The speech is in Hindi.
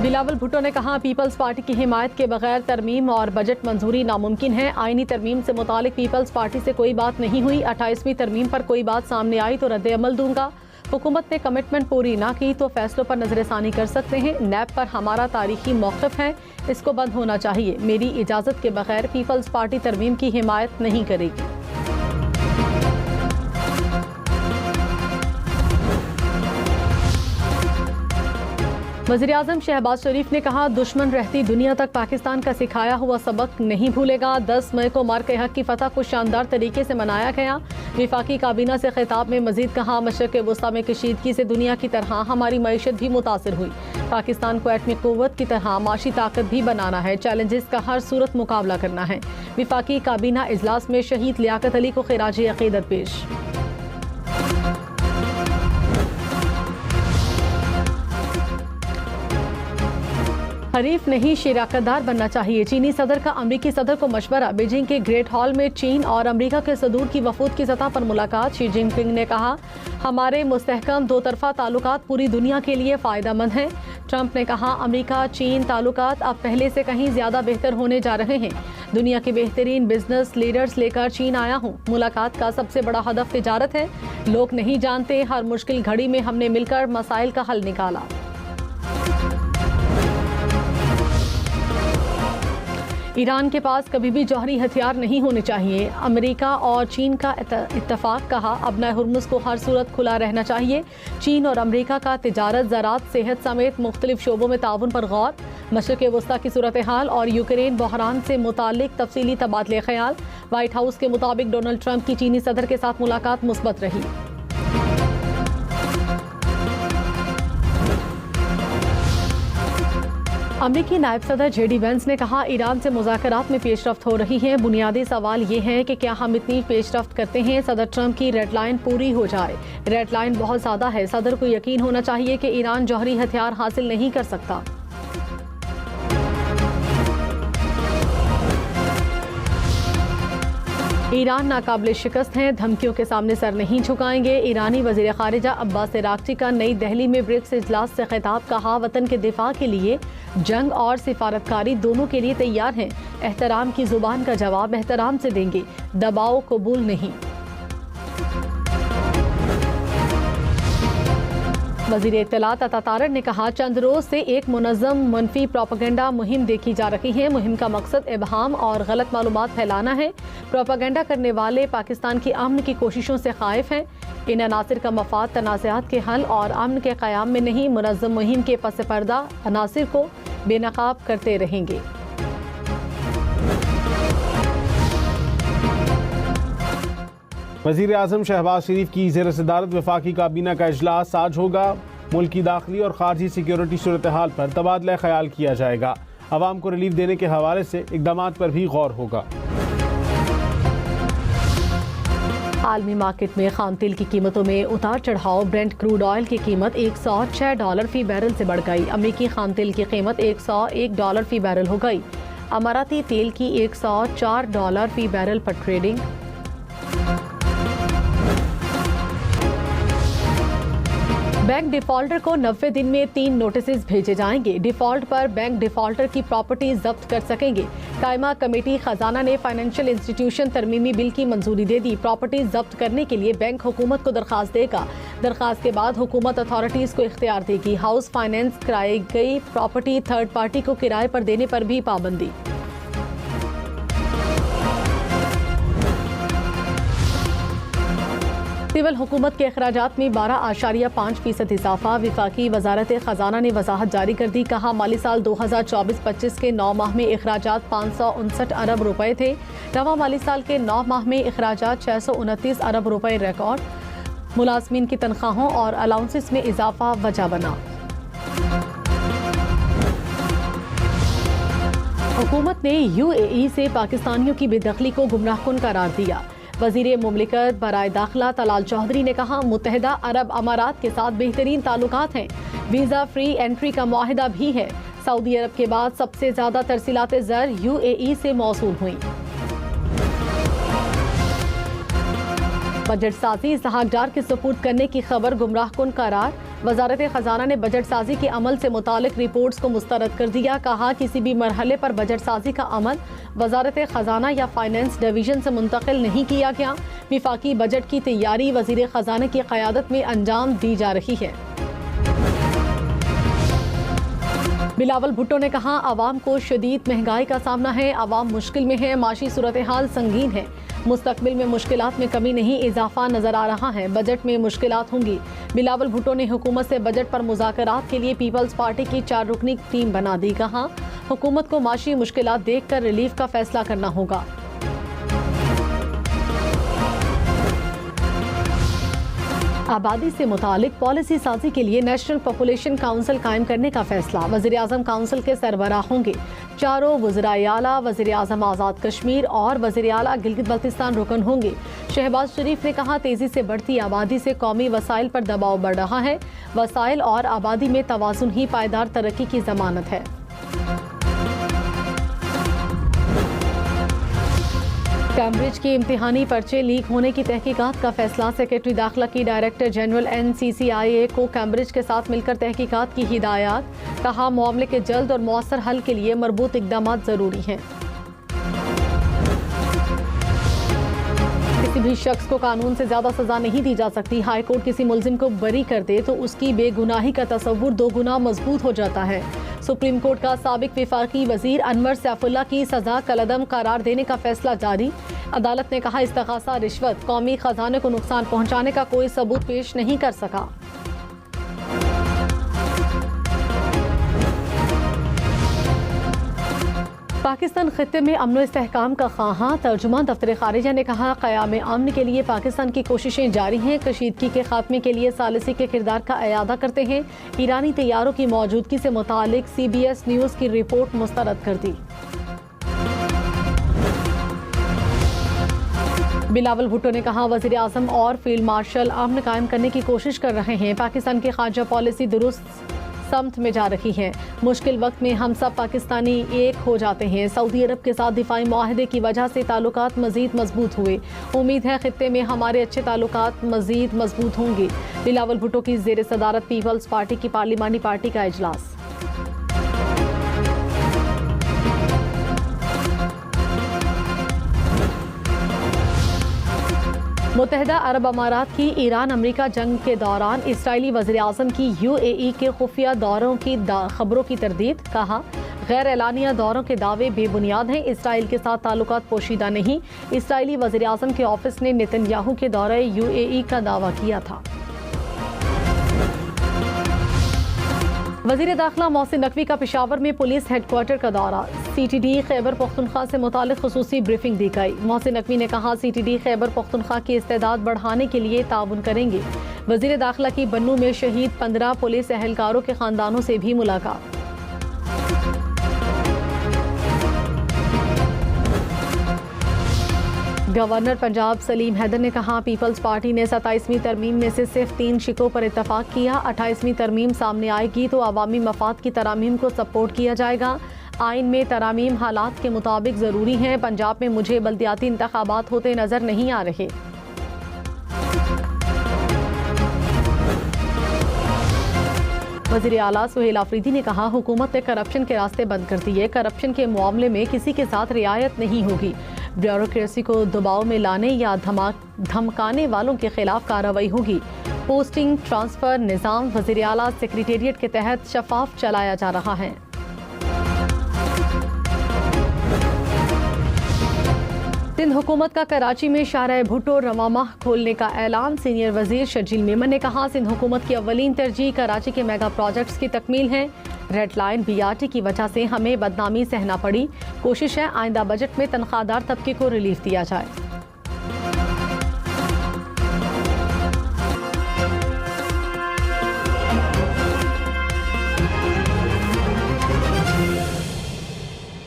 बिलावल भुट्टो ने कहा, पीपल्स पार्टी की हिमायत के बगैर तरमीम और बजट मंजूरी नामुमकिन है। आईनी तरमीम से मुतालिक पीपल्स पार्टी से कोई बात नहीं हुई। 28वीं तरमीम पर कोई बात सामने आई तो रद्द अमल दूंगा। हुकूमत ने कमिटमेंट पूरी ना की तो फैसलों पर नजरसानी कर सकते हैं। नैब पर हमारा तारीखी मौक़िफ़ है, इसको बंद होना चाहिए। मेरी इजाज़त के बगैर पीपल्स पार्टी तरमीम की हिमायत नहीं करेगी। वज़ीर-ए-आज़म शहबाज शरीफ ने कहा, दुश्मन रहती दुनिया तक पाकिस्तान का सिखाया हुआ सबक नहीं भूलेगा। 10 मई को मार्क हक की फतह को शानदार तरीके से मनाया गया। विफाकी काबीना से खिताब में मजीद कहा, मशरक़ वुस्ता में कशीदगी से दुनिया की तरह हमारी मईशत भी मुतासिर हुई। पाकिस्तान को एटमी क़ुव्वत की तरह माशी ताकत भी बनाना है। चैलेंजेस का हर सूरत मुकाबला करना है। विफाकी काबीना इजलास में शहीद लियाकत अली को खिराज अक़ीदत पेश। हरीफ नहीं शिराकतदार बनना चाहिए। चीनी सदर का अमरीकी सदर को मशवरा। बीजिंग के ग्रेट हॉल में चीन और अमरीका के सदूर की वफूद की सतह पर मुलाकात। शी जिनपिंग ने कहा, हमारे मुस्तहकम दो तरफा ताल्लुकात पूरी दुनिया के लिए फ़ायदेमंद हैं। ट्रंप ने कहा, अमरीका चीन ताल्लुकात अब पहले से कहीं ज़्यादा बेहतर होने जा रहे हैं। दुनिया के बेहतरीन बिजनेस लीडर्स लेकर चीन आया हूँ। मुलाकात का सबसे बड़ा हदफ तिजारत है। लोग नहीं जानते, हर मुश्किल घड़ी में हमने मिलकर मसाइल का हल निकाला। ईरान के पास कभी भी जौहरी हथियार नहीं होने चाहिए। अमेरिका और चीन का इत्तफाक। कहा, अपना हुर्मुज़ को हर सूरत खुला रहना चाहिए। चीन और अमेरिका का तिजारत, ज़राअत, सेहत समेत मुख्तलिफ शोबों में ताउन पर गौर। मशरक़ वुस्ता की सूरत हाल और यूक्रेन बहरान से मुतालिक तफसीली तबादले ख्याल। व्हाइट हाउस के मुताबिक डोनाल्ड ट्रंप की चीनी सदर के साथ मुलाकात मुस्बत रही। अमरीकी नायब सदर जेडी वेंस ने कहा, ईरान से मुज़ाकरात में पेशरफ्त हो रही है। बुनियादी सवाल ये है कि क्या हम इतनी पेशरफ्त करते हैं सदर ट्रंप की रेड लाइन पूरी हो जाए। रेड लाइन बहुत ज़्यादा है। सदर को यकीन होना चाहिए कि ईरान जौहरी हथियार हासिल नहीं कर सकता। ईरान नाकाबिल शिकस्त हैं, धमकियों के सामने सर नहीं झुकाएंगे। ईरानी वज़ीर ख़ारिजा अब्बास अराग़ची का नई दिल्ली में ब्रिक्स इजलास से खिताब। कहा, वतन के दिफा के लिए जंग और सिफारतकारी दोनों के लिए तैयार हैं। एहतराम की ज़ुबान का जवाब एहतराम से देंगे, दबाव कबूल नहीं। वज़ीर इत्तलात अता तारड़ ने कहा, चंद रोज़ से एक मुनज़्ज़म मनफी प्रोपेगेंडा मुहिम देखी जा रही है। मुहिम का मकसद इबहाम और गलत मालूमात फैलाना है। प्रोपेगेंडा करने वाले पाकिस्तान की अमन की कोशिशों से खाइफ हैं। इन अनासिर का मफाद तनाज़ात के हल और अमन के क़याम में नहीं, मुनज़्ज़म मुहिम के पस पर्दा अनासिर को बेनकाब करते रहेंगे। वज़ीर-ए-आज़म शहबाज शरीफ की ज़ेर सदारत वफाकी काबीना का इजलास आज होगा। मुल्क की दाखिली और खारजी सिक्योरिटी सूरत हाल पर तबादला ख्याल किया जाएगा। अवाम को रिलीफ देने के हवाले से इक़दामात पर भी गौर होगा। आलमी मार्केट में खाम तेल की कीमतों में उतार चढ़ाव। ब्रेंट क्रूड ऑयल की कीमत $106 फी बैरल से बढ़ गई। अमरीकी खाम तेल की कीमत $101 फी बैरल हो गई। अमाराती तेल की $104 फी बैरल पर ट्रेडिंग। बैंक डिफॉल्टर को 90 दिन में 3 नोटिस भेजे जाएंगे। डिफॉल्ट पर बैंक डिफॉल्टर की प्रॉपर्टी जब्त कर सकेंगे। कायमा कमेटी खजाना ने फाइनेंशियल इंस्टीट्यूशन तरमीमी बिल की मंजूरी दे दी। प्रॉपर्टी जब्त करने के लिए बैंक हुकूमत को दरखास्त देगा। दरखास्त के बाद हुकूमत अथॉरिटीज को इख्तियार देगी। हाउस फाइनेंस कराई गई प्रॉपर्टी थर्ड पार्टी को किराए पर देने पर भी पाबंदी। सिविल हुकूमत के अखराजात में 12.5% इजाफा। विफाकी वजारत खजाना ने वजाहत जारी कर दी। कहा, माली साल 2024-25 के 9 माह में अखराजात 559 अरब रुपए थे। रवा माली साल के 9 माह में अखराजात 629 अरब रुपए रिकॉर्ड। मुलाजमीन की तनख्वाहों और अलाउंसेस में इजाफा वजह बना। हुकूमत ने UAE से पाकिस्तानियों की बेदखली को गुमराहकुन करार दिया। वज़ीर मुमलिकत बराए दाखिला तलाल चौधरी ने कहा, मुत्तहिदा अरब अमारात के साथ बेहतरीन ताल्लुकात हैं। वीज़ा फ्री एंट्री का मुआहिदा भी है। सऊदी अरब के बाद सबसे ज़्यादा तरसीलात ज़र UAE से मौसूल हुई। बजट साजी इसहाक डार के सुपुर्द करने की खबर गुमराहकुन करार। वजारत खजाना ने बजट साजी के अमल से मुतालिक रिपोर्ट्स को मुस्तरद कर दिया। कहा किसी भी मरहले पर बजट साजी का अमल वजारत खजाना या फाइनेंस डिवीजन से मुंतकिल नहीं किया गया। विफाकी बजट की तैयारी वजीर खजाना की क़यादत में अंजाम दी जा रही है। बिलावल भुट्टो ने कहा आवाम को शदीद महंगाई का सामना है, आवाम मुश्किल में है, माशी सूरत हाल संगीन है। मुस्तकबिल में मुश्किलात में कमी नहीं, इजाफा नजर आ रहा है। बजट में मुश्किलात होंगी। बिलावल भुट्टो ने हुकूमत से बजट पर मुज़ाकरात के लिए पीपल्स पार्टी की 4 रुकनी टीम बना दी। कहा हुकूमत को माशी मुश्किलात देखकर रिलीफ का फैसला करना होगा। आबादी से मुतालिक पॉलिसी साजी के लिए नेशनल पॉपुलेशन काउंसिल कायम करने का फैसला। वज़ीर आज़म काउंसिल के सरबराह होंगे। 4 वज़ीर आला, वज़ीर आज़म आज़ाद कश्मीर और वज़ीर आला गिलगित बल्तिस्तान रुकन होंगे। शहबाज शरीफ ने कहा तेजी से बढ़ती आबादी से कौमी वसाइल पर दबाव बढ़ रहा है। वसाइल और आबादी में तवाज़ुन ही पायदार तरक्की की ज़मानत है। कैम्ब्रिज के इम्तिहानी पर्चे लीक होने की तहकीकात का फैसला। सेक्रेटरी दाखिला की डायरेक्टर जनरल NCCIA को कैम्ब्रिज के साथ मिलकर तहकीकात की हिदायत। कहा मामले के जल्द और मौसर हल के लिए मरबूत इक़दाम ज़रूरी हैं। किसी भी शख्स को कानून से ज़्यादा सज़ा नहीं दी जा सकती। हाई कोर्ट किसी मुल्जिम को बरी कर दे तो उसकी बेगुनाही का तसव्वुर 2 गुना मजबूत हो जाता है। सुप्रीम कोर्ट का साबिक विफाकी वजीर अनवर सैफुल्ला की सजा कलअदम करार देने का फैसला जारी। अदालत ने कहा इस्तग़ासा रिश्वत कौमी खजाने को नुकसान पहुंचाने का कोई सबूत पेश नहीं कर सका। पाकिस्तान खित्ते में अमन इस्तेहकाम का ख़्वाहां। तर्जुमान दफ्तर खारिजा ने कहा क़याम अमन के लिए पाकिस्तान की कोशिशें जारी हैं। कशीदगी के खात्मे के लिए सालिसी के किरदार का अयादा करते हैं। ईरानी तैयारों की मौजूदगी से मुतालिक CBS न्यूज़ की रिपोर्ट मुस्तरद कर दी। बिलावल भुट्टो ने कहा वज़ीर आज़म और फील्ड मार्शल अमन कायम करने की कोशिश कर रहे हैं। पाकिस्तान की खारजा पॉलिसी दुरुस्त समत में जा रही है। मुश्किल वक्त में हम सब पाकिस्तानी एक हो जाते हैं। सऊदी अरब के साथ दिफाई मुआहदे की वजह से ताल्लुकात मजीद मजबूत हुए। उम्मीद है खित्ते में हमारे अच्छे ताल्लुकात मजीद मजबूत होंगे। बिलावल भुट्टो की ज़ेर सदारत पीपल्स पार्टी की पार्लिमानी पार्टी का इजलास। मुत्तहिदा अरब अमारात की ईरान अमेरिका जंग के दौरान इसराइली वज़ीर आज़म की UAE के खुफिया दौरों की खबरों की तरदीद। कहा गैर एलानिया दौरों के दावे बेबुनियाद हैं। इसराइल के साथ ताल्लुकात पोशीदा नहीं। इसराइली वज़ीर आज़म के ऑफिस ने नेतन्याहू के दौरे UAE का दावा किया था। वज़ीर दाखिला मोहसिन नकवी का पेशावर में पुलिस हेडक्वार्टर का दौरा। CTD खैबर पख्तूनख्वा से मुतालिक खुसूसी ब्रीफिंग दी गई। मोहसिन नकवी ने कहा CTD खैबर पख्तूनख्वा की इस्तेदाद बढ़ाने के लिए ताउन करेंगे। वज़ीर दाखिला की बन्नू में शहीद 15 पुलिस एहलकारों के खानदानों से भी मुलाकात। गवर्नर पंजाब सलीम हैदर ने कहा पीपल्स पार्टी ने 27वीं तरमीम में से सिर्फ 3 शिकों पर इत्तफाक किया। 28वीं तरमीम सामने आएगी तो अवामी मफाद की तरामीम को सपोर्ट किया जाएगा। आइन में तरामीम हालात के मुताबिक ज़रूरी हैं। पंजाब में मुझे बल्दियाती इंतखाबात होते नज़र नहीं आ रहे। वज़ीर आला सुहेल आफरीदी ने कहा हुकूमत ने करप्शन के रास्ते बंद कर दिए। करप्शन के मामले में किसी के साथ रियायत नहीं होगी। ब्यूरोक्रेसी को दबाव में लाने या धमकाने वालों के खिलाफ कार्रवाई होगी। पोस्टिंग ट्रांसफर निज़ाम वज़ीर आला सेक्रेटेरिएट के तहत शफाफ चलाया जा रहा है। सिंध हुकूमत का कराची में शाहराह भुट्टो रवामाह खोलने का ऐलान। सीनियर वजीर शर्जील मेमन ने कहा सिंध हुकूमत की अव्वलीन तरजीह कराची के मेगा प्रोजेक्ट्स की तकमील है। रेड लाइन BRT की वजह से हमें बदनामी सहना पड़ी। कोशिश है आइंदा बजट में तनख्वाहदार तबके को रिलीफ दिया जाए।